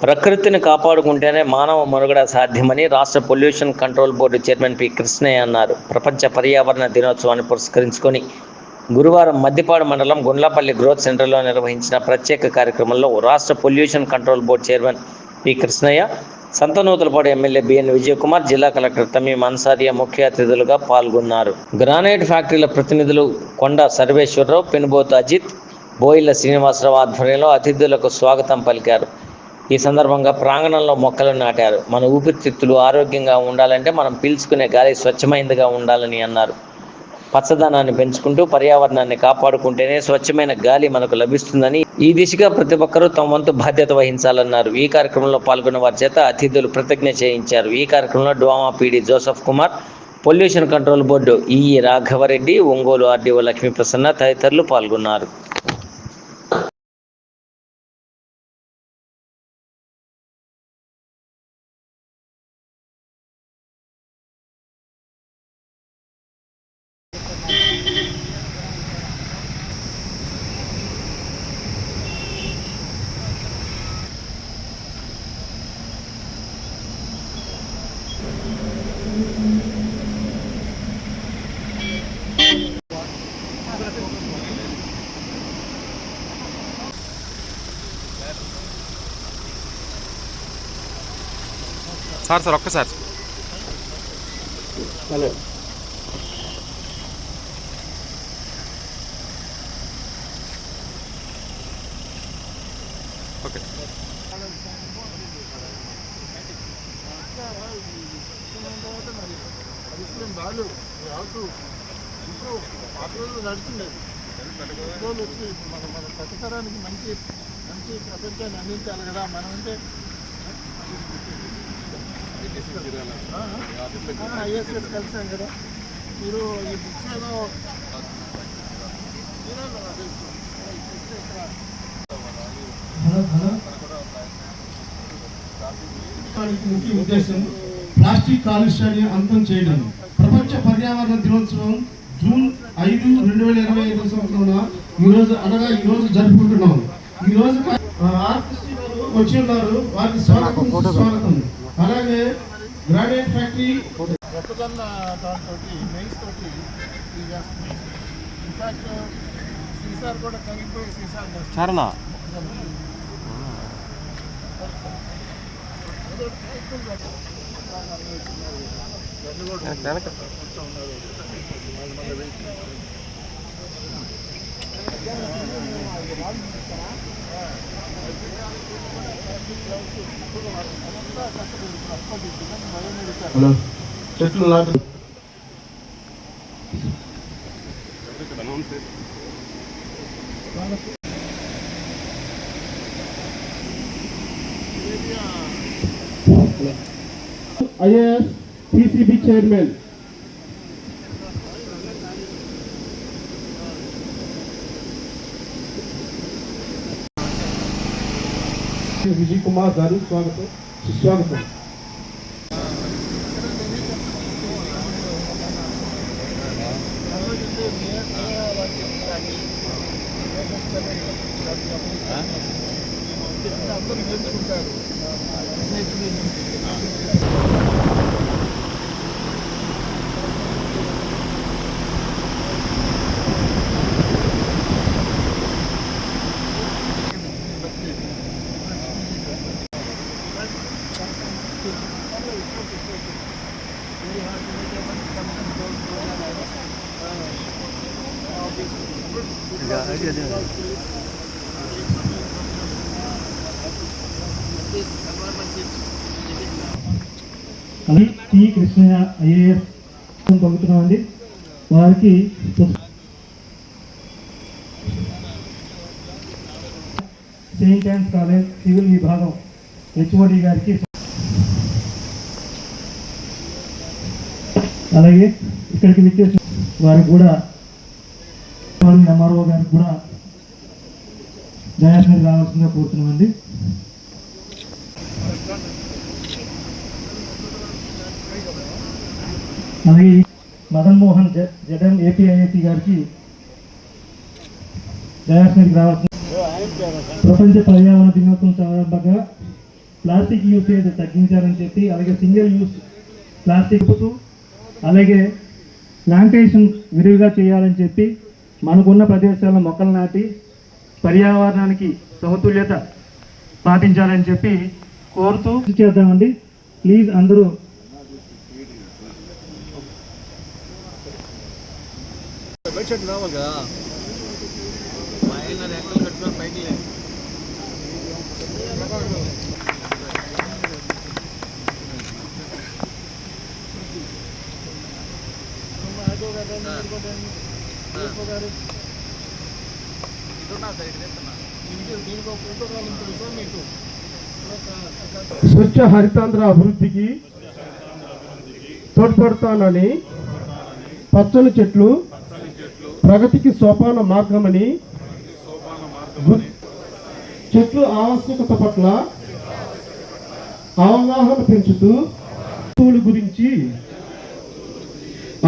ప్రకృతిని కాపాడుకుంటేనే మానవ మనుగడ సాధ్యమని రాష్ట్ర pollution control board chairman P Krishnaiah అన్నారు. ప్రపంచ పర్యావరణ దినోత్సవాన్ని పురస్కరించుకొని గురువారం మద్దిపాడు మండలం గుండ్లపల్లి గ్రోత్ సెంటర్లో నిర్వహించిన ప్రత్యేక కార్యక్రమంలో రాష్ట్ర pollution control board chairman P Krishnaiah, Santhanuthalapadu MLA BN Vijayakumar, జిల్లా కలెక్టర్ తమీం అన్సారియా ముఖ్య అతిథులుగా పాల్గొన్నారు. గ్రానైట్ ఫ్యాక్టరీల ప్రతినిధులు కొండ సర్వేశ్వరరావు, పెనుబోతు అజిత్, బోయిల శ్రీనివాసరావు ఆధ్వర్యంలో అతిథులకు స్వాగతం పలికారు. ఈ సందర్భంగా ప్రాంగణంలో మొక్కలు నాటారు. మన ఊపిరితిత్తులు ఆరోగ్యంగా ఉండాలంటే మనం పీల్చుకునే గాలి స్వచ్ఛమైనదిగా ఉండాలని అన్నారు. పచ్చదనాన్ని పెంచుకుంటూ పర్యావరణాన్ని కాపాడుకుంటేనే స్వచ్ఛమైన గాలి మనకు లభిస్తుందని, ఈ దిశగా ప్రతి ఒక్కరూ తమ వంతు బాధ్యత వహించాలన్నారు. ఈ కార్యక్రమంలో పాల్గొన్న వారి చేత అతిథులు ప్రతిజ్ఞ చేయించారు. ఈ కార్యక్రమంలో DWAMA PD Joseph Kumar, pollution control board EE Raghavareddy, Ongole RDO Lakshmiprasanna తదితరులు పాల్గొన్నారు. సార్ ఒక్కసారి హలో. ఓకే. బాలు ఇప్పుడు పాత రోజులు నడుచుండేది. రోజులు వచ్చి మన ప్రతితరానికి మంచి మంచి ప్రపంచాన్ని అందించాలి కదా. మనం అంటే ఐఎస్ఎస్ కలిసాం కదా. మీరు ఈ బుక్స్ ఏదో ముఖ్య ఉద్దేశం ప్లాస్టిక్ కాలుష్యాన్ని అంతం చేయడం. ప్రపంచ పర్యావరణ దినోత్సవం జూన్ 5, 2025 సంవత్సరంలో ఈరోజు జరుపుకుంటున్నాం. ఈరోజు ఆర్టిస్ట్ వచ్చి ఉన్నారు, వారికి స్వాగతం. అలాగే గ్రానైట్ ఫ్యాక్టరీ మొక్కజొన్న దాంతో మెయిన్స్ తోటి ఇన్ఫాక్ట్ సీసాలు కూడా కరిగిపోయి సీసాలు చారణ హలో చెట్లు నాటు IAS PCB chairman Vijay Kumar garu సుస్వాగతం. అందరూ నేర్చుకుంటారు. టి కృష్ణయ్య ఐఏఎస్ పంపుతున్నామండి. వారికి సెయింట్ ఆన్స్ కాలేజ్ సివిల్ విభాగం హెచ్ఓడి గారికి, అలాగే ఇక్కడికి విచ్చేసిన వారికి కూడా ఎంఆర్ఓ గారికి కూడా దయాశనకి రావాల్సిందిగా కోరుతున్నామండి. అలాగే మదన్ మోహన్ జగన్ ఏపీఐఐసి గారికి దయాశనకి రావాల్సిన ప్రపంచ పర్యావరణ దినోత్సవం సందర్భంగా ప్లాస్టిక్ యూసేజ్ తగ్గించాలని చెప్పి, అలాగే సింగిల్ యూస్ ప్లాస్టిక్ అలాగే ప్లాంటేషన్ విరివిగా చేయాలని చెప్పి, మనకున్న ప్రదేశాల్లో మొక్కలు నాటి పర్యావరణానికి సమతుల్యత పాటించాలని చెప్పి కోరుతూ చేద్దామండి. ప్లీజ్ అందరూ బడ్జెట్ రావాలి కదా, మా ఆయన రెక్కలు కట్టుకొని పైకి లేదు. స్వచ్ఛ హరితాంధ్ర అభివృద్ధికి తోడ్పడతానని, పచ్చని చెట్లు ప్రగతికి సోపాన మార్గమని, చెట్లు ఆవశ్యకత పట్ల అవగాహన పెంచుతూ గురించి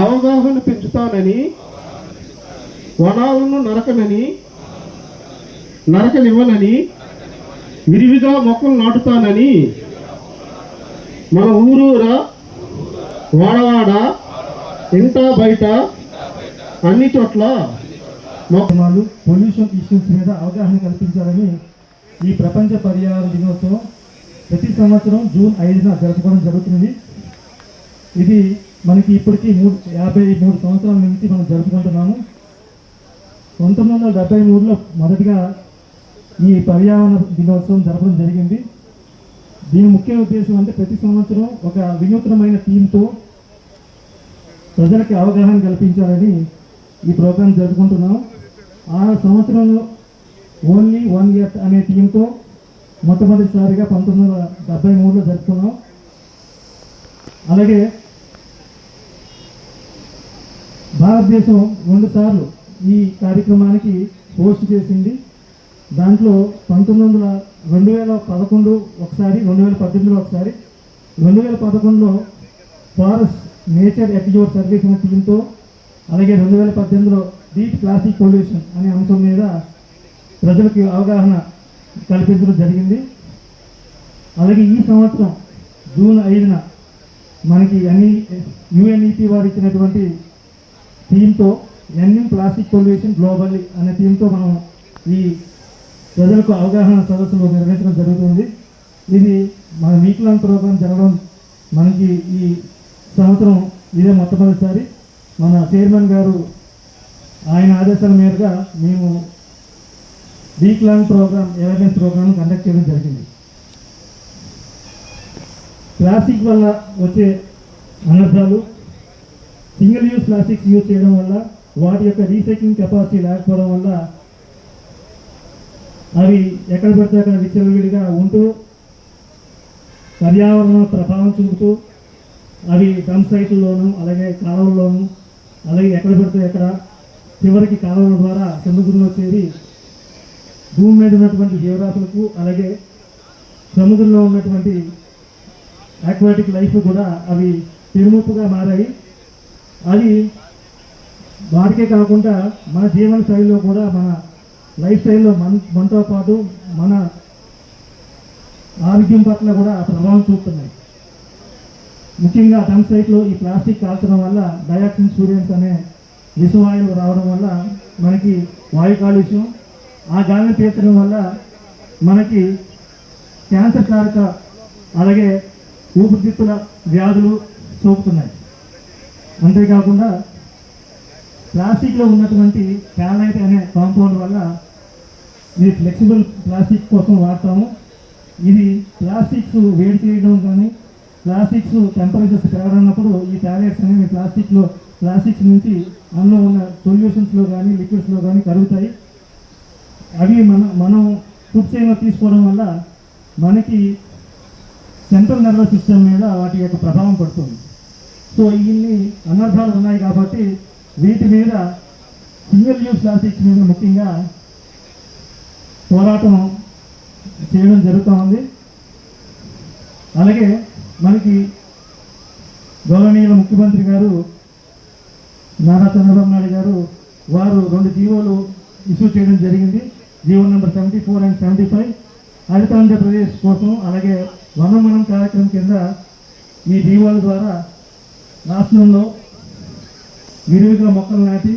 అవగాహన పెంచుతానని, వనాలను నరకనివ్వనని, విరివిగా మొక్కలు నాటుతానని, మన ఊరూరా వాడవాడ ఇంట బయట అన్ని చోట్ల మొక్కలు పొల్యూషన్ ఇష్యూస్ మీద అవగాహన కల్పించాలని ఈ ప్రపంచ పర్యావరణ దినోత్సవం ప్రతి సంవత్సరం జూన్ 5న జరుపుకోవడం జరుగుతుంది. ఇది మనకి ఇప్పటికీ 53 సంవత్సరాల నుంచి మనం జరుపుకుంటున్నాము. 1973లో మొదటిగా ఈ పర్యావరణ దినోత్సవం జరపడం జరిగింది. దీని ముఖ్య ఉద్దేశం అంటే ప్రతి సంవత్సరం ఒక వినూత్నమైన థీమ్తో ప్రజలకి అవగాహన కల్పించాలని ఈ ప్రోగ్రాం జరుపుకుంటున్నాం. ఆ సంవత్సరంలో ఓన్లీ 1 ఎర్త్ అనే థీమ్తో మొట్టమొదటిసారిగా 1973లో జరుపుకున్నాం. అలాగే భారతదేశం 2 సార్లు ఈ కార్యక్రమానికి హోస్ట్ చేసింది. దాంట్లో 2011 ఒకసారి, 2018లో ఒకసారి, 2011లో forest nature at your service అనే థీమ్తో, అలాగే 2018లో డీప్ ప్లాస్టిక్ పొల్యూషన్ అనే అంశం మీద ప్రజలకు అవగాహన కల్పించడం జరిగింది. అలాగే ఈ సంవత్సరం జూన్ 5న మనకి యుఎన్ఈపీ వారు ఇచ్చినటువంటి థీమ్తో ఎండింగ్ ప్లాస్టిక్ పొల్యూషన్ గ్లోబల్లీ అనే థీమ్తో మనం ఈ ప్రజలకు అవగాహన సదస్సులు నిర్వహించడం జరుగుతుంది. ఇది మన వీక్ లాంగ్ ప్రోగ్రాం జరగడం మనకి ఈ సంవత్సరం ఇదే మొట్టమొదటిసారి. మన చైర్మన్ గారు ఆయన ఆదేశాల మేరగా మేము week long program awareness program conduct చేయడం జరిగింది. ప్లాస్టిక్ వల్ల వచ్చే అనర్థాలు, సింగిల్ యూజ్ ప్లాస్టిక్స్ యూజ్ చేయడం వల్ల వాటి యొక్క రీసైక్లింగ్ కెపాసిటీ లేకపోవడం వల్ల అవి ఎక్కడ పడితే అక్కడ విచ్చలవిడిగా ఉంటూ పర్యావరణ ప్రభావం చూపుతూ అవి డంప్ సైట్లలోనూ, అలాగే కాలువల్లోనూ, అలాగే ఎక్కడ పడితే ఎక్కడ చివరికి కాలువల ద్వారా సముద్రంలో చేరి భూమి మీద ఉన్నటువంటి జీవరాశులకు, అలాగే సముద్రంలో ఉన్నటువంటి ఆక్వాటిక్ లైఫ్ కూడా అవి పెనుముప్పుగా మారాయి. అవి వాటికే కాకుండా మన జీవన శైలిలో కూడా, మన లైఫ్ స్టైల్లో మనతో పాటు మన ఆరోగ్యం పట్ల కూడా ప్రభావం చూపుతున్నాయి. ముఖ్యంగా డంప్ సైట్లో ఈ ప్లాస్టిక్ కాల్చడం వల్ల డయాక్సిన్ స్టూడెంట్స్ అనే విషవాయువులు రావడం వల్ల మనకి వాయు కాలుష్యం, ఆ గాలిని పీల్చడం వల్ల మనకి క్యాన్సర్ కారక, అలాగే ఊపిరితిత్తుల వ్యాధులు సోకుతున్నాయి. అంతేకాకుండా ప్లాస్టిక్లో ఉన్నటువంటి ప్యాలైట్ అనే కాంపౌండ్ వల్ల, ఇది ఫ్లెక్సిబుల్ ప్లాస్టిక్ కోసం వాడతాము. ఇది ప్లాస్టిక్స్ వేడి చేయడం కానీ, ప్లాస్టిక్స్ టెంపరేచర్స్ పెరగడన్నప్పుడు ఈ ప్యాలెట్స్ అనేవి ప్లాస్టిక్స్ నుంచి అందులో ఉన్న సొల్యూషన్స్లో కానీ, లిక్విడ్స్లో కానీ కరుగుతాయి. అవి మనం ఫుడ్ చైన్లో తీసుకోవడం వల్ల మనకి సెంట్రల్ నర్వస్ సిస్టమ్ మీద వాటి యొక్క ప్రభావం పడుతుంది. సో ఇన్ని అనర్థాలు ఉన్నాయి కాబట్టి వీటి మీద, సింగిల్ యూజ్ ప్లాస్టిక్స్ మీద ముఖ్యంగా పోరాటం చేయడం జరుగుతూ ఉంది. అలాగే మనకి గౌరవనీయుల ముఖ్యమంత్రి గారు నారా చంద్రబాబు నాయుడు గారు వారు 2 జీవోలు ఇష్యూ చేయడం జరిగింది. GO number 74 and 75. హరిత ఆంధ్రప్రదేశ్ కోసం అలాగే వనం మనం కార్యక్రమం కింద ఈ దీవాల ద్వారా రాష్ట్రంలో విరివిగా మొక్కలు నాటి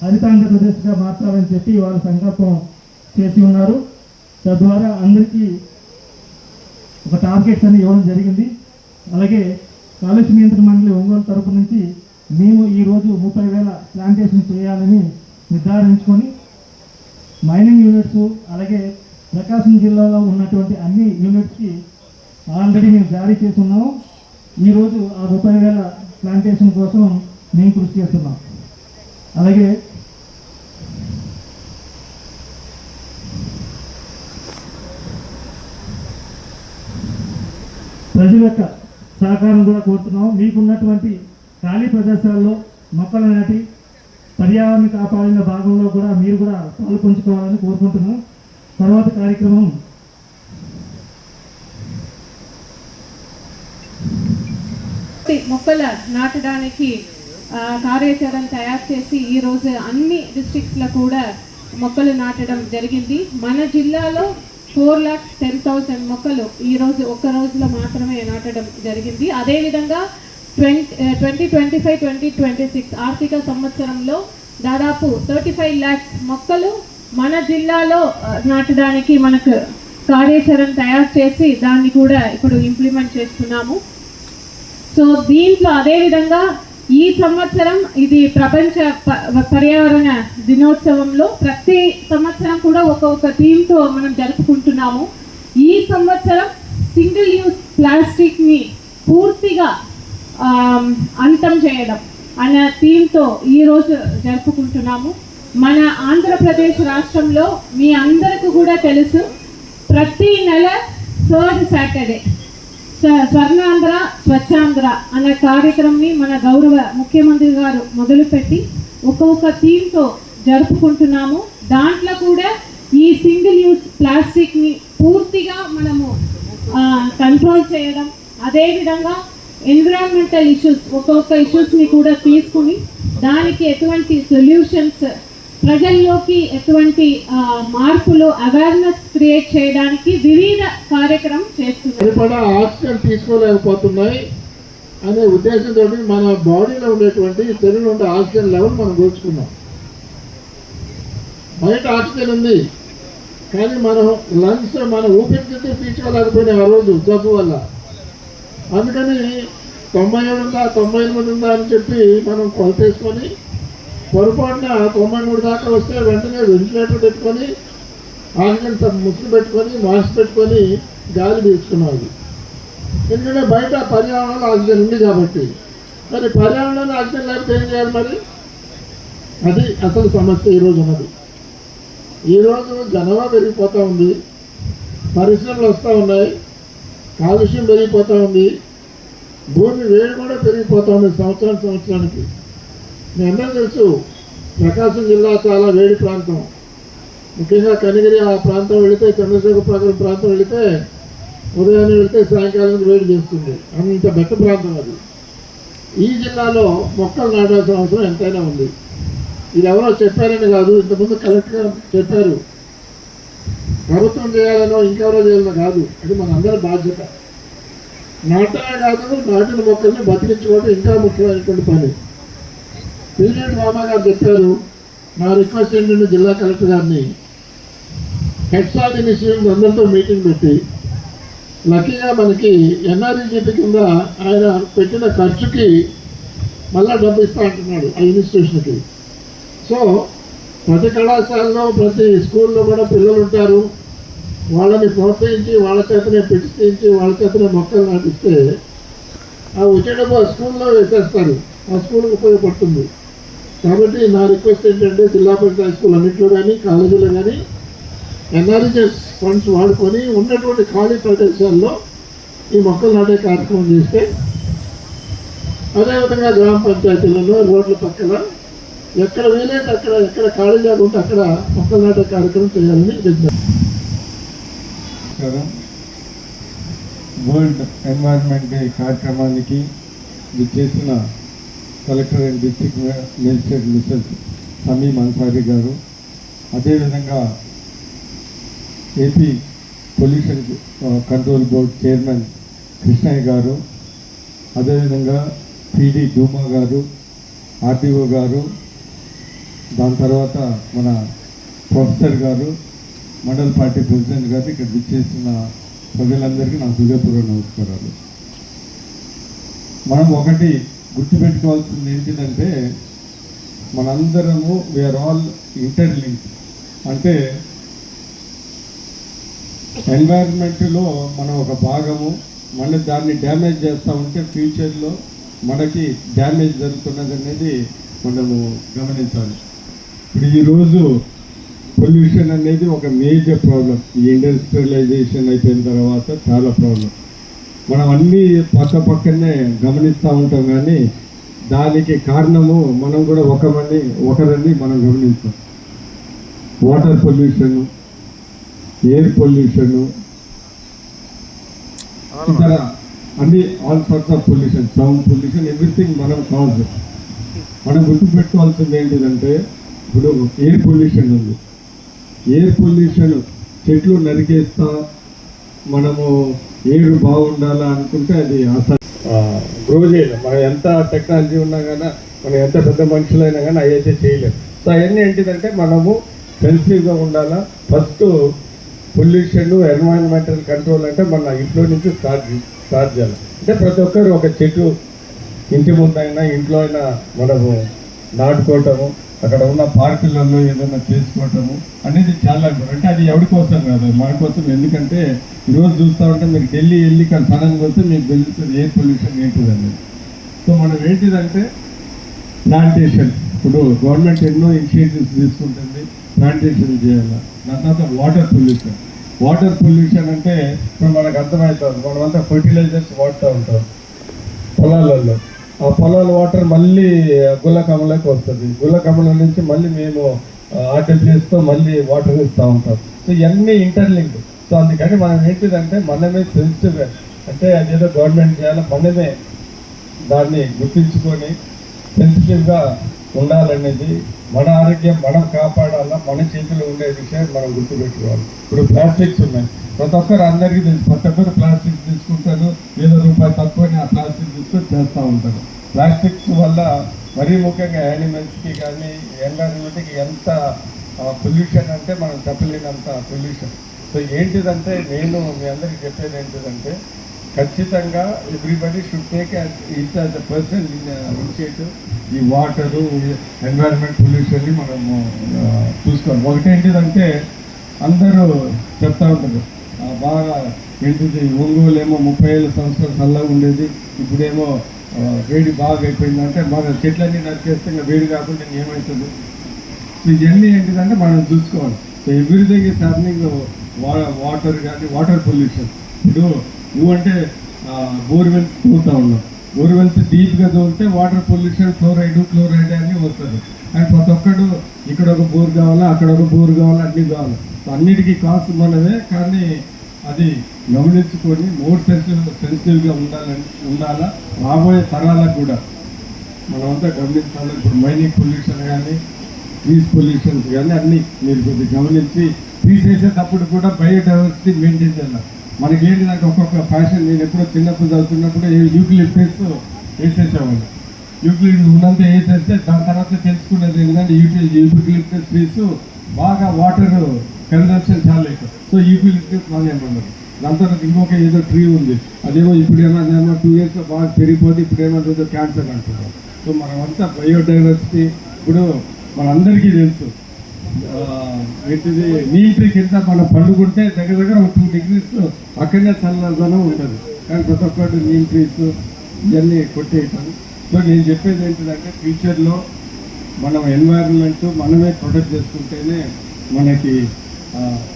హరిత ఆంధ్రప్రదేశ్గా మార్చాలని చెప్పి వారు సంకల్పం చేసి ఉన్నారు. తద్వారా అందరికీ ఒక టార్గెట్స్ అని ఇవ్వడం జరిగింది. అలాగే కాలుష్య నియంత్రణ మండలి ఒంగోలు తరపు నుంచి మేము ఈరోజు 30,000 ప్లాంటేషన్ చేయాలని నిర్ధారించుకొని మైనింగ్ యూనిట్స్ అలాగే ప్రకాశం జిల్లాలో ఉన్నటువంటి అన్ని యూనిట్స్కి ఆల్రెడీ మేము జారీ చేస్తున్నాము. ఈరోజు ఆ 30,000 ప్లాంటేషన్ కోసం మేము కృషి చేస్తున్నాం. అలాగే ప్రజల యొక్క సహకారం కూడా కోరుతున్నాం. మీకున్నటువంటి ఖాళీ ప్రదేశాల్లో మొక్కలు నాటి పర్యావరణ కాపాడిన భాగంలో కూడా మీరు కూడా పాలు పంచుకోవాలని కోరుకుంటున్నాం. తర్వాత కార్యక్రమం మొక్కల నాటడానికి కార్యాచరణ తయారు చేసి ఈరోజు అన్ని డిస్ట్రిక్ట్స్లో కూడా మొక్కలు నాటడం జరిగింది. మన జిల్లాలో 4,10,000 మొక్కలు ఈరోజు ఒక్క రోజులో మాత్రమే నాటడం జరిగింది. అదేవిధంగా 2025-2026 ఆర్థిక సంవత్సరంలో దాదాపు 35 lakhs మొక్కలు మన జిల్లాలో నాటడానికి మనకు కార్యాచరణ తయారు చేసి దాన్ని కూడా ఇప్పుడు ఇంప్లిమెంట్ చేస్తున్నాము. సో దీంట్లో అదేవిధంగా ఈ సంవత్సరం ఇది ప్రపంచ పర్యావరణ దినోత్సవంలో ప్రతి సంవత్సరం కూడా ఒక్కొక్క థీమ్తో మనం జరుపుకుంటున్నాము. ఈ సంవత్సరం సింగిల్ యూజ్ ప్లాస్టిక్ని పూర్తిగా అంతం చేయడం అనే థీమ్తో ఈరోజు జరుపుకుంటున్నాము. మన ఆంధ్రప్రదేశ్ రాష్ట్రంలో మీ అందరికీ కూడా తెలుసు, ప్రతి నెల 3rd Saturday స్వర్ణాంధ్ర స్వచ్ఛాంధ్ర అనే కార్యక్రమాన్ని మన గౌరవ ముఖ్యమంత్రి గారు మొదలుపెట్టి ఒక్కొక్క థీమ్తో జరుపుకుంటున్నాము. దాంట్లో కూడా ఈ సింగిల్ యూజ్ ప్లాస్టిక్ని పూర్తిగా మనము కంట్రోల్ చేయడం, అదేవిధంగా ఎన్విరాన్మెంటల్ ఇష్యూస్ ఒక్కొక్క ఇష్యూస్ని కూడా తీసుకుని దానికి ఎటువంటి సొల్యూషన్స్ ప్రజల్లోకి ఎటువంటి మార్పులు అవేర్నెస్ క్రియేట్ చేయడానికి వివిధ కార్యక్రమం చేస్తున్నారు. ఆక్సిజన్ తీసుకోలేకపోతున్నాయి అనే ఉద్దేశంతో మన బాడీలో ఉండేటువంటి శరీరంలో ఉండే ఆక్సిజన్ లెవెల్ మనం గోల్చుకున్నాం. బయట ఆక్సిజన్ ఉంది కానీ మనం లంగ్స్ మన ఊపిరితిత్తులు పీల్చుకోలేకపోయినాయి ఆ రోజు జబ్బు వల్ల. అందుకని 97 ఉందా 98 ఉందా అని చెప్పి మనం కొలతేసుకొని పొరపాటున 93 దాకా వస్తే వెంటనే వెంటిలేటర్ పెట్టుకొని ఆక్సిజన్ ముసుగు పెట్టుకొని మాస్క్ పెట్టుకొని గాలి పీల్చుకున్నాము. ఎందుకంటే బయట పర్యావరణంలో ఆక్సిజన్ ఉంది కాబట్టి. మరి పర్యావరణంలో ఆక్సిజన్ లేకపోతే ఏం చేయాలి? మరి అది అసలు సమస్య ఈరోజు ఉన్నది. ఈరోజు జనాభా పెరిగిపోతూ ఉంది, పరిశ్రమలు వస్తూ ఉన్నాయి, కాలుష్యం పెరిగిపోతూ ఉంది, భూమి వేడి కూడా పెరిగిపోతూ ఉంది సంవత్సరానికి. మీ అందరూ తెలుసు, ప్రకాశం జిల్లా చాలా వేడి ప్రాంతం. ముఖ్యంగా కనిగిరి ఆ ప్రాంతం వెళితే, చంద్రశేఖరపురం ప్రాంతం వెళితే ఉదయాన్నే వెళితే సాయంకాలం వేడి చేస్తుంది. అంత బెట్ట ప్రాంతం అది. ఈ జిల్లాలో మొక్కలు నాటాల్సిన అవసరం ఎంతైనా ఉంది. ఇది ఎవరో చెప్పారని కాదు, ఇంతకుముందు కలెక్టర్ చెప్పారు. ప్రభుత్వం చేయాలనో ఇంకెవరో చేయాలనో కాదు, అది మన అందరి బాధ్యత. నాటమే కాదు, నాటిన మొక్కల్ని బతికించుకోవడం ఇంకా ముఖ్యమైనటువంటి పని. పీరియడ్ మామా గారు చెప్పారు. నా రిక్వెస్ట్ ఏంటంటే జిల్లా కలెక్టర్ గారిని హెడ్స్ ఆఫ్ ఇనిషియేటివ్స్ అందరితో మీటింగ్ పెట్టి, లక్కీగా మనకి ఎన్ఆర్ఈజీపీ కింద ఆయన పెట్టిన ఖర్చుకి మళ్ళా డబ్బు ఇస్తా అంటున్నాడు ఆ ఇన్స్టిట్యూషన్కి. సో ప్రతి కళాశాలలో ప్రతి స్కూల్లో కూడా పిల్లలు ఉంటారు. వాళ్ళని ప్రోత్సహించి వాళ్ళ చేతనే పెట్టించి వాళ్ళ చేతనే మొక్కలు నాటిస్తే ఆ వచ్చే డబ్బు ఆ స్కూల్లో వేసేస్తారు, ఆ స్కూల్కి ఉపయోగపడుతుంది. కాబట్టి నా రిక్వెస్ట్ ఏంటంటే జిల్లా పరిషత్ హై స్కూల్ అన్నింటిలో కానీ కాలేజీలో కానీ ఎన్ఆర్ఈజెస్ ఫండ్స్ వాడుకొని ఉన్నటువంటి ఖాళీ ప్రదేశాల్లో ఈ మొక్కలు నాటే కార్యక్రమం చేస్తే, అదేవిధంగా గ్రామ పంచాయతీలలో రోడ్ల పక్కన ఎక్కడ వీలైతే అక్కడ, ఎక్కడ ఖాళీ జాగా ఉంటే అక్కడ మొక్కలు నాటే కార్యక్రమం చేయాలని చెప్పారు. వరల్డ్ ఎన్వైర్న్మెంట్ డే కార్యక్రమానికి విచ్చేసిన collector and district magistrate mister Sameem Ansari garu, అదేవిధంగా AP pollution control board chairman Krishnaiah garu, అదేవిధంగా పీడీ డూమా గారు, ఆర్టీఓ గారు, దాని తర్వాత మన ప్రొఫెసర్ గారు, మండల పార్టీ ప్రెసిడెంట్ గారు, ఇక్కడ విచ్చేసిన ప్రజలందరికీ నా హృదయపూర్వక నమస్కారాలు. మనం ఒకటి గుర్తుపెట్టుకోవాల్సింది ఏంటిదంటే మనందరము వీఆర్ ఆల్ ఇంటర్లింక్డ్. అంటే ఎన్వైరన్మెంట్లో మనం ఒక భాగము, మళ్ళీ దాన్ని డ్యామేజ్ చేస్తూ ఉంటే ఫ్యూచర్లో మనకి డ్యామేజ్ జరుగుతున్నది అనేది మనము గమనించాలి. ఇప్పుడు ఈరోజు పొల్యూషన్ అనేది ఒక మేజర్ ప్రాబ్లం. ఈ ఇండస్ట్రియలైజేషన్ అయిపోయిన తర్వాత చాలా ప్రాబ్లం. మనం అన్నీ పక్కనే గమనిస్తూ ఉంటాం, కానీ దానికి కారణము మనం కూడా ఒకరని మనం గమనిస్తాం. వాటర్ పొల్యూషన్, ఎయిర్ పొల్యూషన్, ఇతర అన్ని all sorts of pollution, sound pollution, everything మనం కాజ్. మనం గుర్తుపెట్టుకోవాల్సింది ఏంటిదంటే ఇప్పుడు ఎయిర్ పొల్యూషన్ ఉంది. ఎయిర్ పొల్యూషన్ చెట్లు నరికేస్తా మనము ఎయిర్ బాగుండాలా అనుకుంటే అది గ్రో చేయలేం. మనం ఎంత టెక్నాలజీ ఉన్నా కానీ, మనం ఎంత పెద్ద మనుషులైనా కానీ అవి అయితే చేయలేము. సో అవన్నీ ఏంటిదంటే మనము సెన్సిటివ్గా ఉండాలా. ఫస్ట్ పొల్యూషన్, ఎన్వైరన్మెంటల్ కంట్రోల్ అంటే మన ఇంట్లో నుంచి స్టార్ట్ చేయాలి. అంటే ప్రతి ఒక్కరు ఒక చెట్టు ఇంటి ముందైనా ఇంట్లో అయినా మనము నాటుకోవటము, అక్కడ ఉన్న పార్కులలో ఏదైనా చేసుకోవటము అనేది చాలా. అంటే అది ఎవరి కోసం కాదు, మన కోసం. ఎందుకంటే ఈరోజు చూస్తూ ఉంటే మీరు ఢిల్లీ వెళ్ళి ఇక్కడ సడన్గా వస్తే మీకు తెలుస్తుంది ఎయిర్ పొల్యూషన్ ఏంటిదని. సో మనం ఏంటిదంటే ప్లాంటేషన్. ఇప్పుడు గవర్నమెంట్ ఎన్నో ఇనిషియేటివ్స్ తీసుకుంటుంది, ప్లాంటేషన్ చేయాలి. దాని తర్వాత వాటర్ పొల్యూషన్. వాటర్ పొల్యూషన్ అంటే ఇప్పుడు మనకు అర్థమవుతుంది, మనమంతా ఫర్టిలైజర్స్ వాడుతూ ఉంటాం పొలాలలో. ఆ పొలాల వాటర్ మళ్ళీ గుల్లకమ్మలోకి వస్తుంది. గుల్లకమ్మల నుంచి మళ్ళీ మేము ఆర్టిఫిషియల్స్తో మళ్ళీ వాటర్ ఇస్తూ ఉంటాం. సో ఇవన్నీ ఇంటర్లింక్. సో అందుకని మనం ఏంటిదంటే మనమే సెన్సిటివ్గా, అంటే అదేదో గవర్నమెంట్ చేయాలి, మనమే దాన్ని గుర్తించుకొని సెన్సిటివ్గా ఉండాలనేది, మన ఆరోగ్యం మనం కాపాడాలా, మన చేతిలో ఉండే విషయం మనం గుర్తుపెట్టుకోవాలి. ఇప్పుడు ప్లాస్టిక్స్ ఉన్నాయి, ప్రతి ఒక్కరు అందరికీ తెలుసు. ప్రతి ఒక్కరు ప్లాస్టిక్స్ తీసుకుంటారు, ఏదో రూపాయి తక్కువని ఆ ప్లాస్టిక్ తీసుకొని చేస్తూ ఉంటారు. ప్లాస్టిక్స్ వల్ల మరీ ముఖ్యంగా యానిమల్స్కి కానీ ఎన్వైరన్మెంట్కి ఎంత పొల్యూషన్ అంటే మనం చెప్పలేనంత పొల్యూషన్. సో ఏంటిదంటే నేను మీ అందరికీ చెప్పేది ఏంటిదంటే ఖచ్చితంగా everybody should take it as a person initiative. ఈ వాటరు, ఎన్వైరన్మెంట్ పొల్యూషన్ని మనము చూసుకోవాలి. ఒకటేంటిదంటే అందరూ చెప్తా ఉంటారు బాగా ఏంటిది, ఒంగోలు ఏమో 35 సంవత్సరాలు చల్లగా ఉండేది, ఇప్పుడేమో వేడి బాగా అయిపోయిందంటే మన చెట్లన్నీ నరికేస్తే ఇంకా వేడి కాకుండా ఏమవుతుంది. ఇవన్నీ ఏంటిదంటే మనం చూసుకోవాలి. So everything is happening. Water కానీ వాటర్ పొల్యూషన్. ఇప్పుడు నువ్వంటే బోర్వెల్స్ తోలుతూ ఉన్నావు, బోర్వెల్స్ డీప్గా తోలితే వాటర్ పొల్యూషన్, క్లోరైడ్ అన్నీ వస్తుంది. అండ్ ప్రతి ఒక్కడు ఇక్కడ ఒక బోర్ కావాలా, అక్కడ ఒక బోర్ కావాలా, అన్నీ కావాలి. అన్నిటికీ కాస్ట్ మనమే, కానీ అది గమనించుకొని మోర్ సెన్సిటివ్గా ఉండాలా. రాబోయే తరాలకు కూడా మనమంతా గమనించాలి. ఇప్పుడు మైనింగ్ పొల్యూషన్ కానీ, ట్రీస్ పొల్యూషన్స్ కానీ అన్నీ మీరు కొద్దిగా గమనించి ట్రీస్ వేసేటప్పుడు కూడా బయోడైవర్సిటీ మెయింటైన్ చేయాలి. మనకి ఏంటిదంటే ఒక్కొక్క ఫ్యాషన్, నేను ఎప్పుడో చిన్నప్పుడు చదువుతున్నప్పుడు యూక్లిప్టస్ వేసేసేవాళ్ళు. యూక్లిప్టస్ ఉన్నంత వేసేస్తే దాని తర్వాత తెలుసుకునేది ఏంటంటే యూక్లిప్టస్ ట్రీస్ బాగా వాటర్ కన్జంప్షన్ చాలా ఎక్కువ. సో యూక్లిప్టస్ మానేమన్నారు. దాని తర్వాత ఇంకొక ఏదో ట్రీ ఉంది, అదేమో ఇప్పుడు ఏమో 2 years బాగా పెరిగిపోతే ఇప్పుడు ఏమంటుందో క్యాన్సర్ అంటున్నారు. సో మనమంతా బయోడైవర్సిటీ. ఇప్పుడు మనందరికీ తెలుసు ఏంటిది, నీమ్ ట్రీ కింద మనం పండుకుంటే దగ్గర ఒక 2 degrees అక్కడనే చల్లదనం ఉంటుంది. కానీ ప్రతి ఒక్కటి నీమ్ ట్రీస్ ఇవన్నీ కొట్టేయటం. సో నేను చెప్పేది ఏంటిదంటే ఫ్యూచర్లో మనం ఎన్వైరన్మెంట్ మనమే ప్రొటెక్ట్ చేసుకుంటేనే మనకి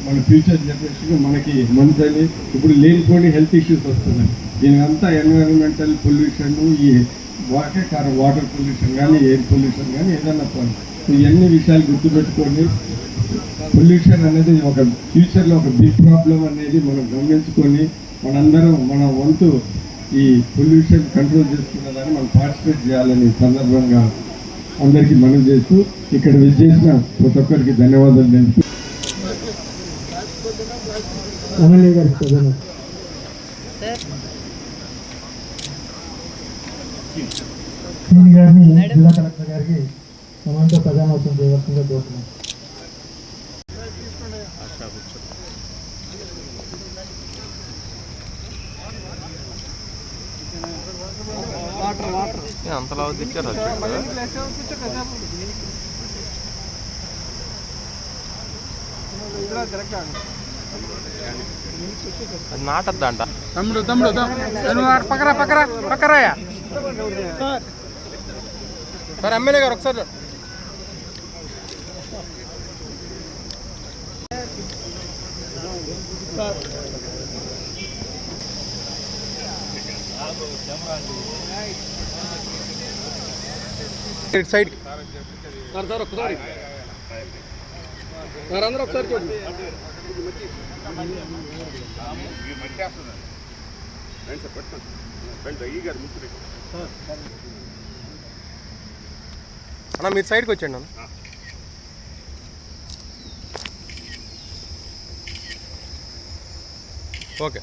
మన ఫ్యూచర్ జనరేషన్ మనకి మంచిని. ఇప్పుడు లేనిపోని హెల్త్ ఇష్యూస్ వస్తున్నాయి. దీనికంతా ఎన్వైరన్మెంటల్ పొల్యూషన్, ఈ వాటర్ పొల్యూషన్ కానీ, ఎయిర్ పొల్యూషన్ కానీ ఏదైనా ఇవన్నీ విషయాలు గుర్తుపెట్టుకొని పొల్యూషన్ అనేది ఒక ఫ్యూచర్లో ఒక బిగ్ ప్రాబ్లం అనేది మనం గమనించుకొని మనందరం మన వంతు ఈ పొల్యూషన్ కంట్రోల్ చేసుకున్నదాన్ని మనం పార్టిసిపేట్ చేయాలని సందర్భంగా అందరికీ మనం చేస్తూ ఇక్కడ విచ్చేసిన ప్రతి ఒక్కరికి ధన్యవాదాలు తెలుసు. ఎమ్మెల్యే గారికి ప్రధాన శ్రీని గారిని జిల్లా కలెక్టర్ గారికి సమాంతో ప్రధానోత్సవం చేయవలసిందిగా కోరుతున్నాం. అంతలా తెచ్చారు అది నాటద్దంట. తమ్ముడు పక్కరా పక్కరా పక్కరాయా సార్ ఎమ్మెల్యే గారు ఒకసారి సైడ్ సార్ ఒకసారి సార్ అందరూ ఒకసారి చూడండి. అన్న మీరు సైడ్కి వచ్చండి అన్న. ఓకే